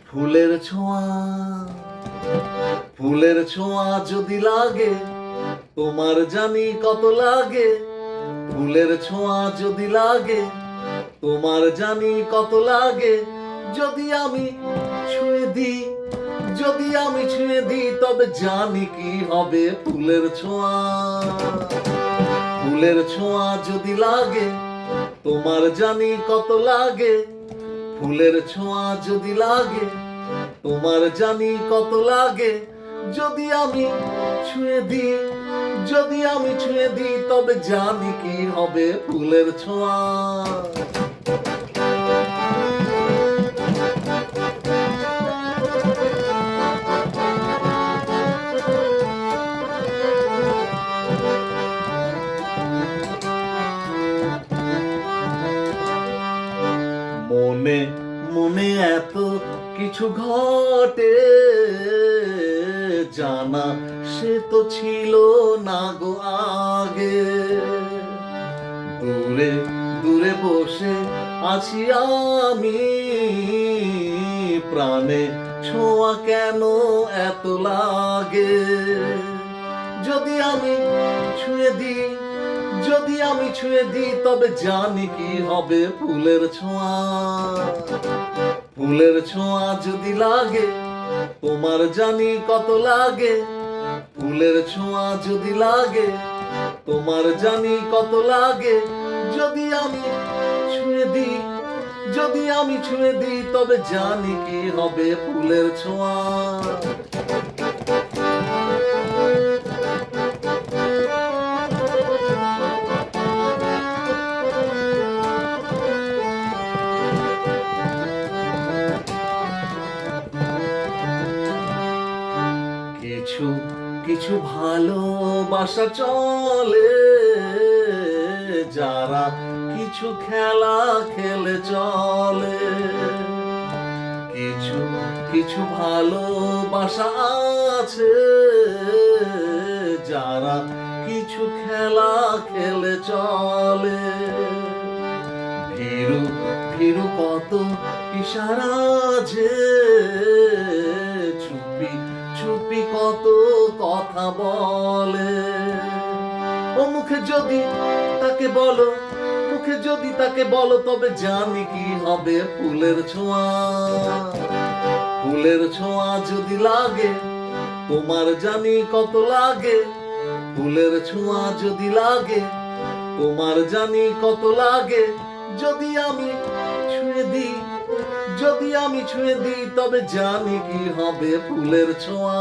ফুলের ছোঁয়া, ফুলের ছোঁয়া যদি লাগে তোমার জানি কত লাগে। ফুলের ছোঁয়া যদি লাগে তোমার জানি কত লাগে। যদি আমি ছুঁয়ে দিই, যদি আমি ছুঁয়ে দিই তবে জানি কি হবে। ফুলের ছোঁয়া, ফুলের ছোঁয়া যদি লাগে তোমার জানি কত লাগে। ফুলের ছোঁয়া যদি লাগে তোমার জানি কত লাগে। যদি আমি ছুঁয়ে দিই, যদি আমি ছুঁয়ে দিই তবে জানি কি হবে। ফুলের ছোঁয়া, মনে মনে এত কিছু ঘটে, জানা সে তো ছিল না গো আগে। দূরে দূরে বসে আছি আমি, প্রাণে ছোঁয়া কেন এত লাগে। যদি আমি ছুঁয়ে দিই, যদি আমি ছুঁয়ে দিই তবে জানি কি হবে। ফুলের ছোঁয়া, ফুলের ছোঁয়া যদি লাগে তোমার জানি কত লাগে। ফুলের ছোঁয়া যদি লাগে তোমার জানি কত লাগে। যদি আমি ছুঁয়ে দিই, যদি আমি ছুঁয়ে দিই তবে জানি কি হবে। ফুলের ছোঁয়া, কিছু কিছু ভালোবাসা চলে, যারা কিছু খেলা খেলে চলে। কিছু কিছু ভালোবাসা আছে, যারা কিছু খেলা খেলে চলে। ভীরু ভীরু কত ইশারা যে, চুপি চুপি কত কথা বলে। ও মুখে যদি তাকে বলো, মুখে যদি তাকে বলো তবে জানি কি হবে। ফুলের ছোঁয়া, ফুলের ছোঁয়া যদি লাগে তোমার জানি কত লাগে। ফুলের ছোঁয়া যদি লাগে তোমার জানি কত লাগে। যদি আমি ছুঁয়ে দিই, যদি আমি ছুঁয়ে দিই তবে জানি কি হবে। ফুলের ছোঁয়া।